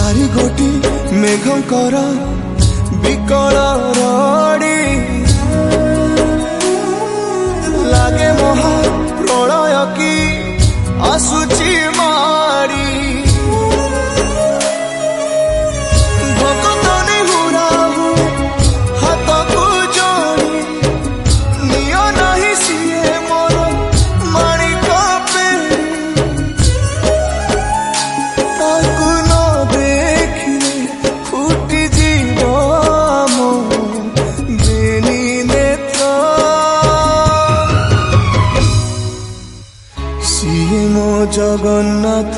भारी गोटी मेघंकर विकल रड़ी लागे महा प्रलय की आसुची मारी भक्तनी हुराहु हाथ को जोड़ी नियो नहीं सिए मोर माणिक पेड़ी ताकू न देखिले फुटी जीव मो बेनी नेत्र सिए मो जगन्नाथ